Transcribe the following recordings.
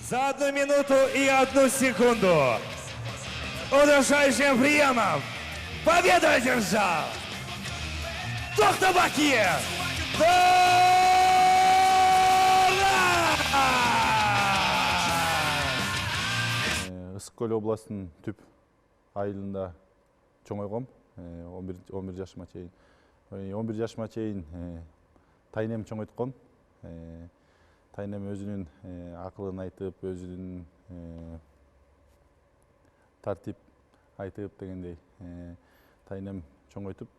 За 1 минуту и 1 секунду удушающим приемом победу одержал Токтабакиев Ысык-Көл областының түп айылында чоңойгом, 11 жашыма чейин. 11 жашыма чейин тайнем чоңойткон. Тайнем өзүнүн акылын айтып, өзүнүн тартип айтып дегендей тайнем чоңойтуп,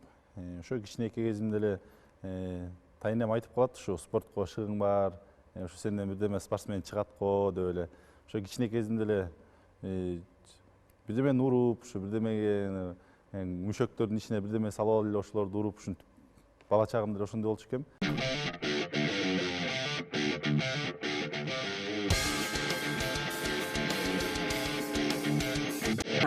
ошо кичинекей кезимде эле тайнем айтып калат, ушу спортко шыгың бар, ушу сенден бирдеме спортсмен чыгат го деп эле. Ошо кичинекей кезимде эле бирдемени уруп, ушу бирдемеге мүшөктөрдүн ичине бирдеме салып алып эле ошолорду уруп, ушинтип бала чагымда эле ошондой болчу экем.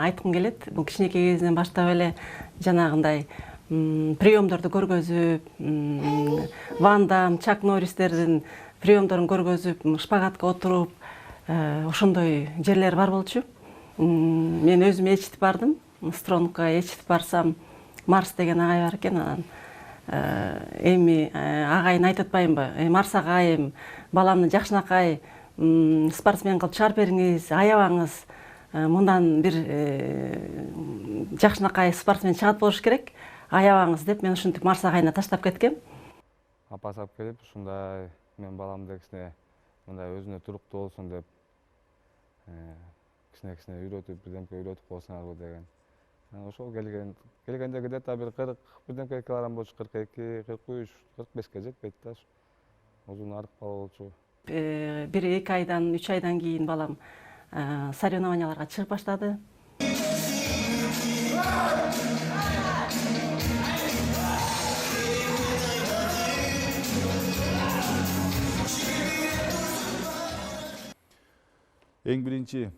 Айткым келет, бул кичинекей кезинен баштап эле жанагындай приемдорду көргөзүп, Ван Дам, Чак Норристердин приемдорун көргөзүп, шпагатка отуруп, ошондой жерлер бар болчу. Мен өзүм ээрчитип бардым, Стронгко ээрчитип барсам, Марс деген агай бар экен, анан эми агайын айтып атпаймынбы, Марс агайым, баламды жакшынакай спортсмен кылып чыгарып бериңиз, аябаңыз, мындан бир жакшынакай спортсмен чыгат болуш керек, аябаңыз деп мен ушинтип Марс агайына таштап кеткем. Апасы алып келип, ушундай мен баламды кичине мындай өзүнө туруктуу болсун деп кичине үйрөтүп, бирдемке үйрөтүп койсуңарбы деген. Ошол келгенде где-то бир 40 бирдемке килограмм болчу, 42, 43, 45ке жетпейт да. Узун арык бала болчу. 1-2 айдан, 3 айдан кийин балам соревнованияларга чыгып баштады. Эң биринчи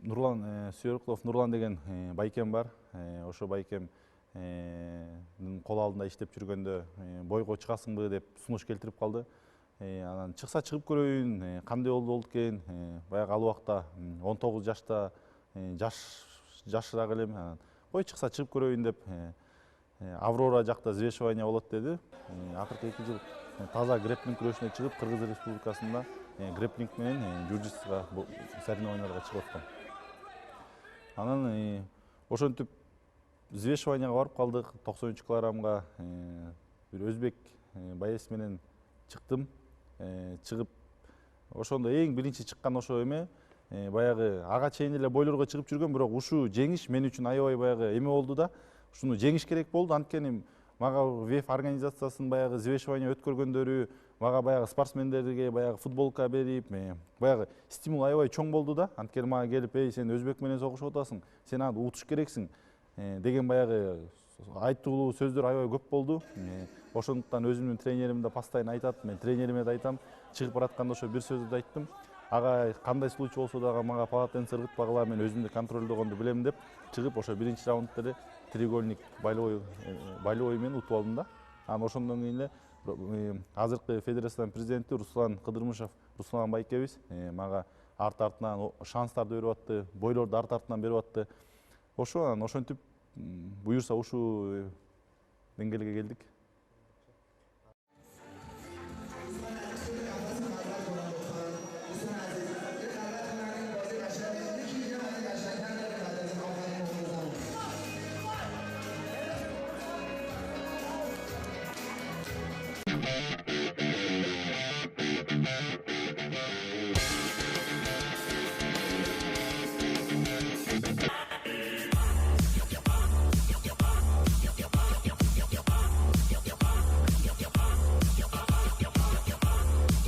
Нурлан Сүйөркулов Нурлан деген байкем бар. Ошо байкем кол алдында иштеп жүргөндө бойго чыгасыңбы деп сунуш келтирип калды. Анан чыкса чыгып көрөйүн, кандай болду экен. Баягы ал убакта 19 жашта жашыраак элем. Кой чыкса чыгып көрөйүн деп Аврора жакта взвешивание болот деди. Акыркы 2 жыл таза грэпплинг күрөшүнө чыгып, Кыргыз Республикасында грэпплинг менен джиу-джитсуга соревнованияларга чыгып аткам. Анан ошентип взвешиванияга барып калдык, 93 килограммга бир өзбек боец менен чыктым. Чыгып ошондо эң биринчи чыккан ошо эме баягы ага чейин эле бойлорго чыгып жүргөм, бирок ушул жеңиш мен үчүн аябай баягы эме болду да. Ушуну жеңиш керек болду, анткени мага ВЕФ организациясынын баягы взвешивание өткөргөндөрү, мага баягы спортсмендерге баягы футболка берип, баягы стимул аябай чоң болду да. Анткени мага келип, сен өзбек менен согушуп атасың, сен аны утуш керексиң деген баягы айтылуу сөздөр аябай көп болду. Ошондуктан өзүмдүн тренерим да постоянно айтат, мен тренериме да айтам, чыгып баратканда ошо бир сөздү айттым. Ага кандай случай болсо дагы мага полотенце ыргытпагыла, мен өзүмдү контролдогонду билем деп чыгып, ошо биринчи раундда эле треугольник болевой менен утуп алдым да. Анан ошондон кийин эле азыркы федерациянын президенти Руслан Кыдырмышев, Руслан байкебиз мага арт-артынан шанстарды берип атты, бойлорду арт-артынан берип атты. Ошентип буюрса ушул деңгээлге келдик.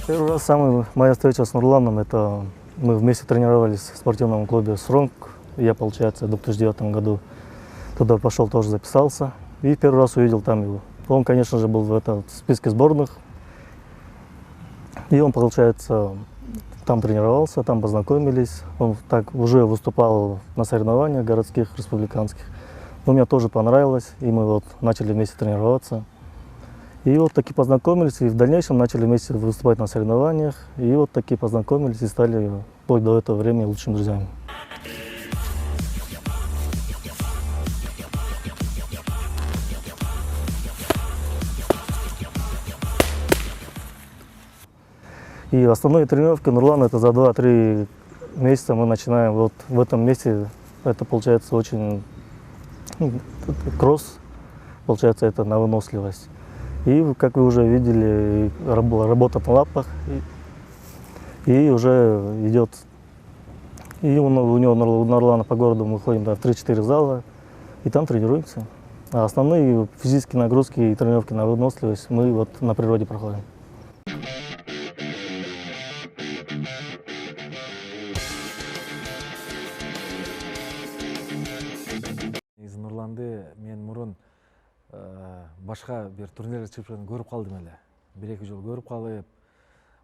Первый раз моя встреча с Нурланом, это мы вместе тренировались в спортивном клубе «Стронг». Я, получается, в 2009 году туда пошел, тоже записался. И первый раз увидел там его. Он, конечно же, был в списке сборных. И он, получается, там тренировался, там познакомились. Он так уже выступал на соревнованиях городских, республиканских. Но мне тоже понравилось, и мы начали вместе тренироваться. И вот таки познакомились, и в дальнейшем начали вместе выступать на соревнованиях. И вот таки познакомились и стали вплоть до этого времени лучшими друзьями. И основные тренировки Нурлана это за 2-3 месяца мы начинаем. Вот в этом месте это получается очень кросс, получается это на выносливость. И как вы уже видели, работа на лапах и уже идет. И у него Нурлана по городу мы ходим в 3-4 зала и там тренируемся. А основные физические нагрузки и тренировки на выносливость мы вот на природе проходим. Негизи Нурланды мен мурун башка бир турнирлерге чыгып жүргөндө көрүп калдым эле. 1-2 жолу көрүп калып,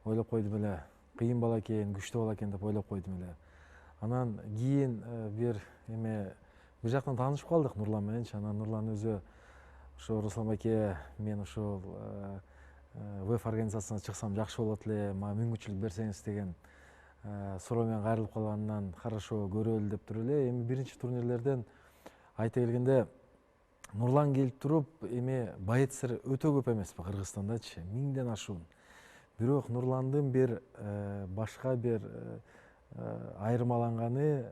ойлоп койдум эле, кыйын бала экен, күчтүү бала экен деп ойлоп койдум эле. Анан кийин бир жактан таанышып калдык Нурлан мененчи. Анан Нурлан өзү ошо Руслан байке, мен ошол ВФ организациясына чыксам жакшы болот эле, мага мүмкүнчүлүк берсеңиз деген суроо менен кайрылып калганынан хорошо көрөлү деп туруп эле. Эми биринчи турнирлерден айта келгенде Нурлан келип туруп, эми боецтер өтө көп эмеспи Кыргызстандачы, 1000ден ашуун. Бирок Нурландын бир башка бир айырмаланганы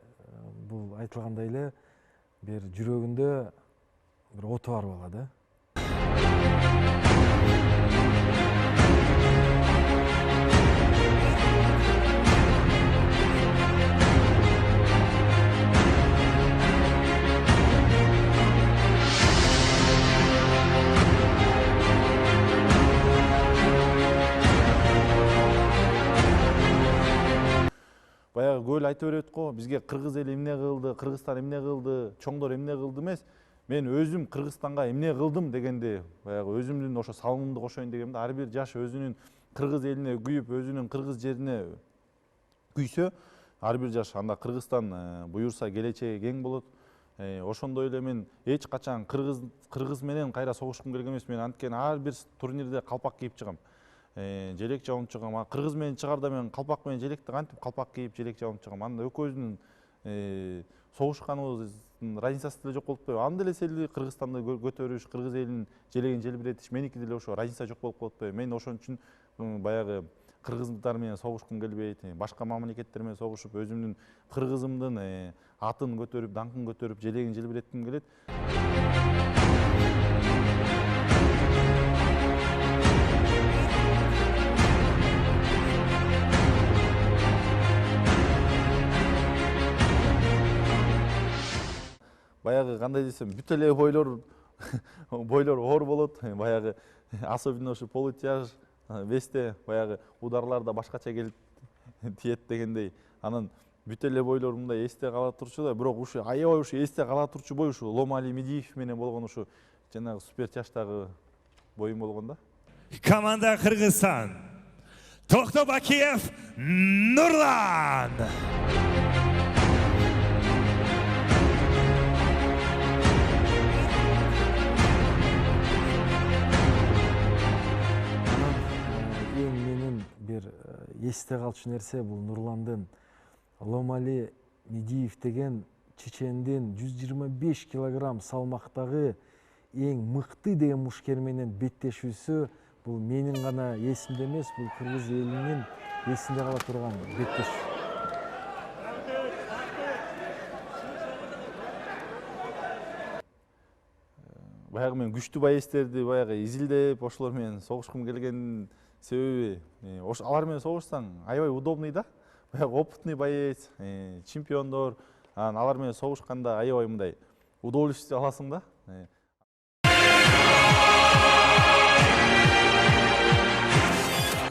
бул айтылгандай эле бир жүрөгүндө бир оту бар бала да. Баягы көп эле айта берет го, бизге кыргыз эли эмне кылды, Кыргызстан эмне кылды, чоңдор эмне кылды эмес. Мен өзүм Кыргызстанга эмне кылдым дегенде, баягы өзүмдүн ошо салымымды кошоюн дегенде, ар бир жаш өзүнүн кыргыз элине күйүп, өзүнүн кыргыз жерине күйсө, ар бир жаш анда Кыргызстан буюрса келечеги кең болот. Ошондой эле мен эч качан кыргыз менен кайра согушкум келген эмес. Мен анткени ар бир турнирде калпак кийип чыгам. Желек жабып чыгам. Кыргыз менен чыгарда мен калпак менен желекти кантип калпак кийип желек жабып чыгам. Анда экөөбүздүн согушканыбыздын разницасы деле жок болуп атпайбы. Анда эле сели Кыргызстанды көтөрүш, кыргыз элинин желегин желбиретиш, меники деле ошо разница жок болуп калып атпайбы. Мен ошон үчүн баягы кыргыздар менен согушкум келбейт. Башка мамлекеттер менен согушуп, өзүмдүн кыргызымдын атын көтөрүп, даңкын көтөрүп, желегин желбиретким келет. Баягы кандай десем, бүт эле бойлор оор болот. Баягы особенно ошо полутяж, весте баягы ударларда башкача келип тиет дегендей. Анан бүт эле бойлор мындай эсте кала турчу да, бирок ушу аябай ушу эсте кала турчу бой ушу Ломали Медиев менен болгон ушу жанагы супер чаштагы боюм болгон да. Команда Кыргызстан. Токтобакиев Нурлан. Бир эсте калчу нерсе бул Нурландын Ломали Медиев деген чечендин 125 килограмм салмактагы эң мыкты деген мушкер менен беттешүүсү бул менин гана эсимде эмес, бул кыргыз элинин эсинде кала турган беттеш. Баягы мен күчтүү боецтерди баягы изилдеп, ошолор менен согушкум келгендин себеби, алар менен согушсаң аябай удобный да. Баягы опытный боец, чемпиондор, алар менен согушканда аябай мындай удовольствие аласың да.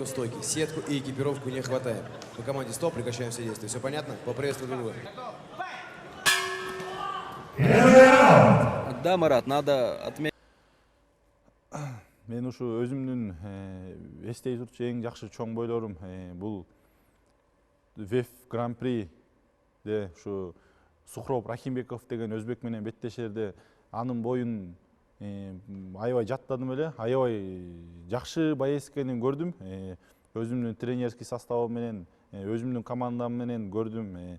Стойки, сетку и экипировку не хватает. По команде стоп, прекращаем все действия. Все понятно? Поприветствуй друг друга. Да, Марат, надо отметить. Мен ушу өзүмдүн эстей турчу эң жакшы чоң бойлорум бул ВФ Гран-приде ушу Сухроб Рахимбеков деген өзбек менен беттешерде анын боюн аябай жаттадым эле, аябай жакшы боец экенин көрдүм. Өзүмдүн тренерский составым менен, өзүмдүн командам менен көрдүм.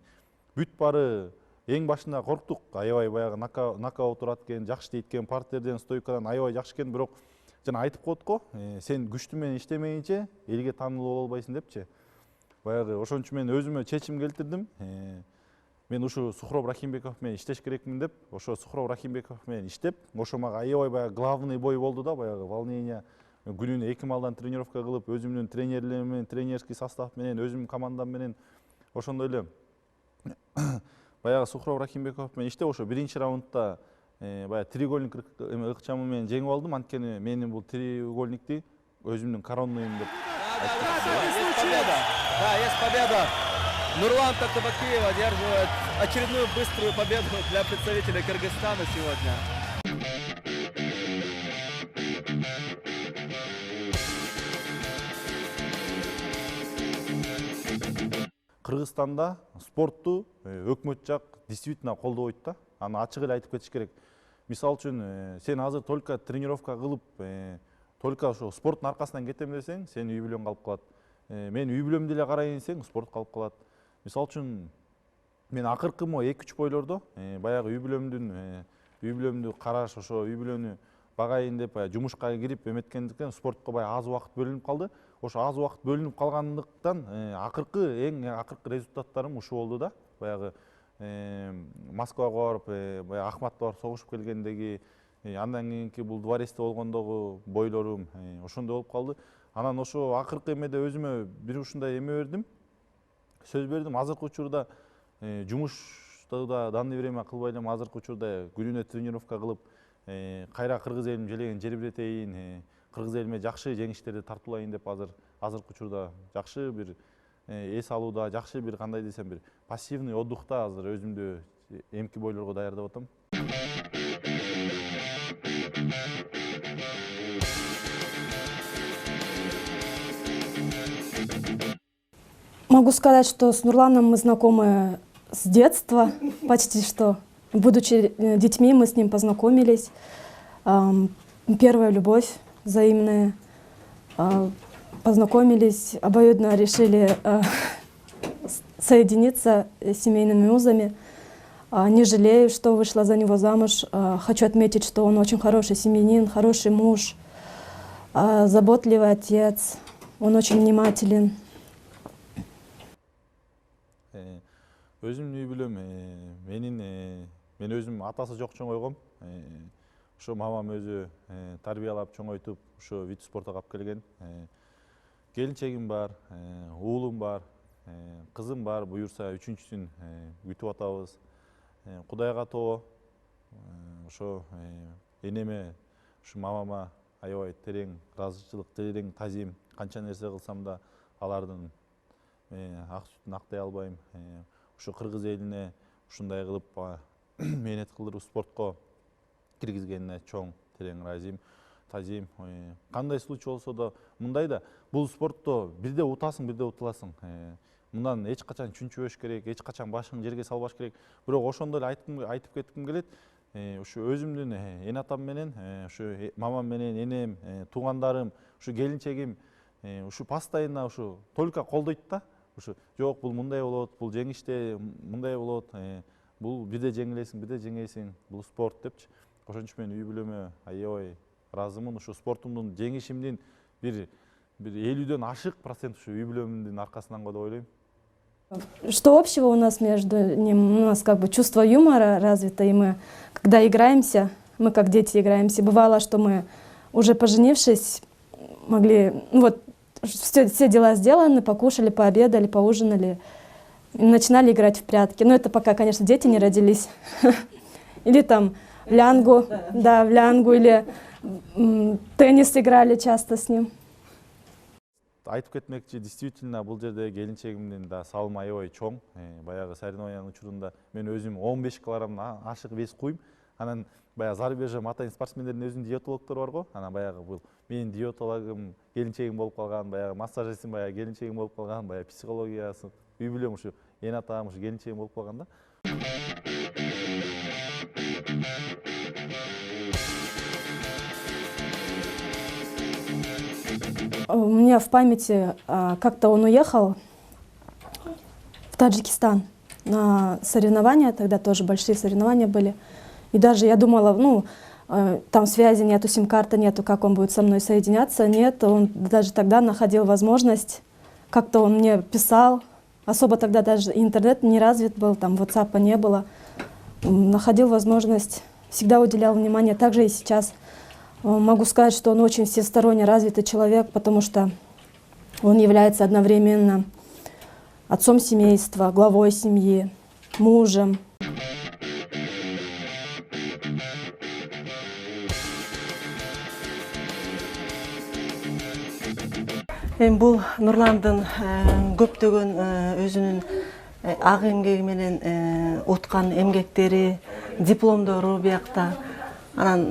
Бүт бары эң башында корктук, аябай баягы нокаут урат экен, жакшы дейт экен, партерден, стойкадан аябай жакшы экен, бирок жана айтып коет го, сен күчтүү менен иштемейинче элге таанылуу боло албайсың депчи. Баягы ошон үчүн мен өзүмө чечим келтирдим. Мен ушу Сухров Рахимбеков менен иштеш керекмин деп, ошо Сухров Рахимбеков менен иштеп, ошо мага аябай баягы главный бой болду да, баягы волнение. Күнүнө 2 малдан тренировка кылып, өзүмдүн тренерлерим менен, тренерский состав менен, өзүмдүн командам менен ошондой эле баягы Сухров Рахимбеков менен иштеп, ошо биринчи раундда баягы треугольник ыкчамы менен жеңип алдым. Анткени менин бул треугольникти өзүмдүн коронныйым деп Да, есть победа. Нурлан Токтобакиев одерживает очередную быструю победу для представителей Кыргызстана сегодня. Кыргызстанда спортту өкмөт жак действительно колдобойт да. Аны ачык эле айтып кетиш керек. Мисалы үчүн, сен азыр только тренировка кылып, только ошо спорттун аркасынан кетем десең, сен үй бүлөң калып калат. Мен үй бүлөмдү эле карайын десең, спорт калып калат. Мисалы үчүн, мен акыркы 2-3 бойлордо баягы үй бүлөмдү караш, ошо үй бүлөнү багайын деп жумушка кирип эметкендиктен спортко баягы аз убакыт бөлүнүп калды. Ошо аз убакыт бөлүнүп калгандыктан эң акыркы результаттарым ушу болду да. Баягы Москвага барып, баягы Ахматовго барып согушуп келгендеги, андан кийинки бул дворецте болгондогу бойлорум ошондой болуп калды. Анан ошо акыркы эмеде өзүмө бир ушундай эме бердим. Сөз бердим, азыркы учурда жумушта да данный время кылбай элем, азыркы учурда күнүнө тренировка кылып, кайра кыргыз элим желеген жербиретейин, кыргыз элиме жакшы жеңиштерди тартуулайын деп азыркы учурда жакшы бир эс алууда, жакшы бир кандай десем бир пассивный отдыхта азыр өзүмдү эмки бойлорго даярдап атам. Могу сказать, что с Нурланом мы знакомы с детства, почти что. Будучи детьми, мы с ним познакомились. Первая любовь взаимная. Познакомились, обоюдно решили соединиться семейными узами. Не жалею, что вышла за него замуж. Хочу отметить, что он очень хороший семьянин, хороший муж, заботливый отец. Он очень внимателен. Өзүмдүн үй бүлөм мен өзүм атасы жок чоңойгом. Ошо мамам өзү тарбиялап чоңойтуп, ошо вид спортко алып келген. Келинчегим бар, уулум бар, кызым бар, буюрса үчүнчүсүн күтүп атабыз. Кудайга тоо, ошо энеме, ушу мамама аябай терең ыраазычылык, терең тазим. Канча нерсе кылсам да алардын ак сүтүн актай албайм. Ушу кыргыз элине ушундай кылып мээнет кылдырып спортко киргизгенине чоң терең ыраазим, тазим. Кандай случай болсо да мындай да, бул спортто бирде утасың, бирде утуласың. Мындан эч качан чүнчүбөш керек, эч качан башың жерге салбаш керек. Бирок ошондой эле айтып кетким келет. Ушу өзүмдүн эн атам менен, ушу мамам менен, энем, туугандарым, ушу келинчегим ушу постоянно ушу только колдойт да. Ушу жок, бул мындай болот, бул жеңиште мындай болот, бул бирде жеңесиң, бул спорт депчи. Ошон үчүн мен үй бүлөмө аябай ыраазымын. Ушу спортумдун жеңишимдин бир 50-дөн ашык процент ушу үй бүлөмдүн аркасынан го деп ойлойм. Что общего у нас между ним? У нас как бы чувство юмора развито, и мы, когда играемся, мы как дети играемся. Бывало, что мы, уже поженившись, могли, вот, все дела сделаны, покушали, пообедали, поужинали, и начинали играть в прятки. Но это пока, конечно, дети не родились. Или там в лянгу, да, в лянгу, или теннис играли часто с ним. Айтып кетмекчи, действительно бул жерде келинчегимдин да салымы аябай чоң. Баягы соревнованиянын учурунда мен өзүм 15 килограммдан ашык вес куйм. Анан баягы зарубежье матайын спортсмендердин өзүнүн диетологдору бар го. Анан баягы бул менин диетологум келинчегим болуп калган, баягы массажистим баягы келинчегим болуп калган, баягы психологиясы, үй бүлөм ушу эн атам ушу келинчегим болуп калган да. У меня в памяти как-то он уехал в Таджикистан на соревнования, тогда тоже большие соревнования были. И даже я думала, ну, там связи нету, сим-карты нету, как он будет со мной соединяться. Нет, он даже тогда находил возможность, как-то он мне писал. Особо тогда даже интернет не развит был, там WhatsApp не было. Находил возможность, всегда уделял внимание, также и сейчас. Могу сказать, что он очень всесторонне развитый человек, потому что он является одновременно отцом семейства, главой семьи, мужем. Бул Нурландын көптөгөн өзүнүн ак эмгеги менен уткан эмгектери, дипломдору биякта. Анан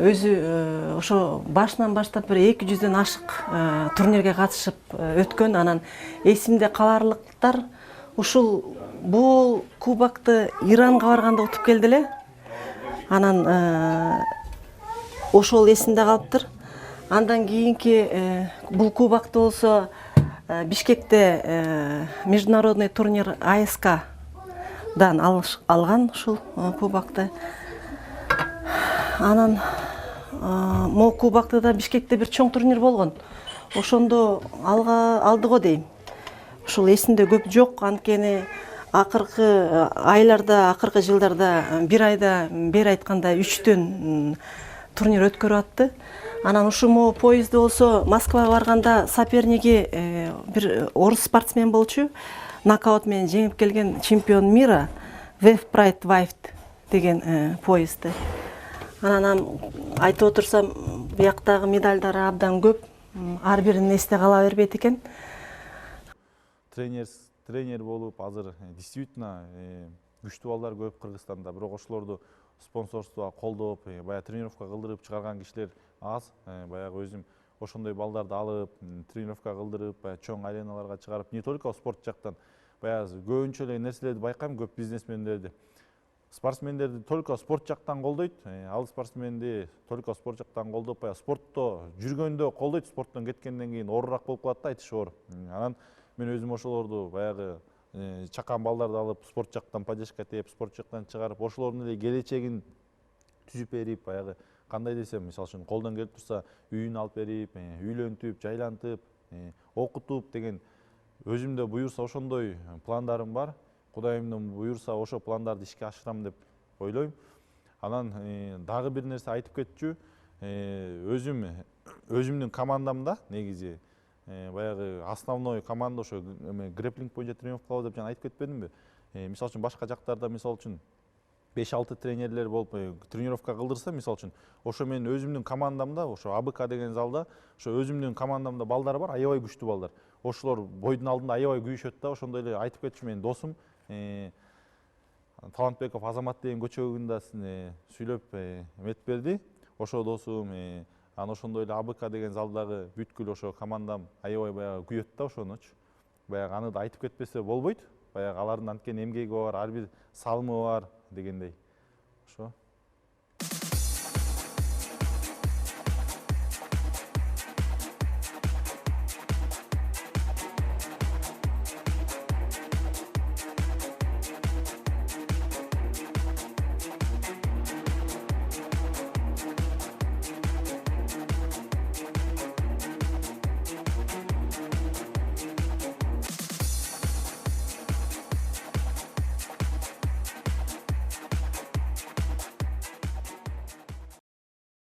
өзү ошо башынан баштап бир 200дөн ашык турнирге катышып өткөн. Анан эсимде каларлыктар ушул бул кубокты Иранга барганда утуп келди эле. Анан ошол эсимде калыптыр. Андан кийинки бул кубокты болсо Бишкекте международный турнир АСК-дан алган ушул кубокты. Анан могу кубокты да Бишкекте бир чоң турнир болгон. Ошондо алды го дейм. Ушул эсимде көп жок, анткени акыркы айларда, акыркы жылдарда бир айда бери айтканда 3төн турнир өткөрүп атты. Анан ушул поездде болсо Москвага барганда соперниги бир орус спортсмен болчу. Нокаут менен жеңип келген чемпион мира Wave Pride Wife деген поездде. Анан айтып отурсам, бияктагы медальдары абдан көп. Ар бирин эсте кала бербейт экен. Тренер болуп азыр действительно күчтүү балдар көп Кыргызстанда, бирок ошолорду спонсорство колдоп, баягы тренировка кылдырып чыгарган кишилер аз. Баягы өзүм ошондой балдарды алып, тренировка кылдырып, чоң ареналарга чыгарып, не только спорт жактан, баягы көбүнчө эле нерселерди байкайм, көп бизнесмендерди, спортсмендерди только спорт жактан колдойт. Ал спортсменди только спорт жактан колдоп, баягы спортто жүргөндө колдойт, спорттон кеткенден кийин оорураак болуп калат да, айтышы оор. Анан мен өзүм ошолорду баягы чакан балдарды алып, спорт жактан поддержка тээп, спорт жактан чыгарып, ошолордун эле келечегин түзүп берип, баягы кандай десем, мисалы үчүн колдон келип турса, үйүн алып берип, үйлөнтүп, жайлантып, окутуп деген өзүмдө буюрса ошондой пландарым бар. Кудайымдын буюрса ошо пландарды ишке ашырам деп ойлойм. Анан дагы бир нерсе айтып кетчү. Өзүмдүн командамда негизи баягы основной команда ошо грэплинг боюнча тренировка кылабыз деп жана айтып кетпедимби? Мисалы үчүн башка жактарда мисалы үчүн 5-6 тренерлер болуп тренировка кылдырса, мисалы үчүн ошо менин өзүмдүн командамда, ошо АБК деген залда, ошо өзүмдүн командамда балдар бар, аябай күчтүү балдар. Ошолор бойдун алдында аябай күйүшөт да, ошондой эле айтып кетчү менин досум Талантбеков Азамат деген көчөгүндө сүйлөп эмет берди. Ошо досум анан ошондой эле АБК деген залдагы бүткүл ошо командам аябай баягы күйөт да ошонучу. Баягы аны да айтып кетпесе болбойт. Баягы алардын анткени эмгеги бар, ар бир салымы бар дегендей. Ошо.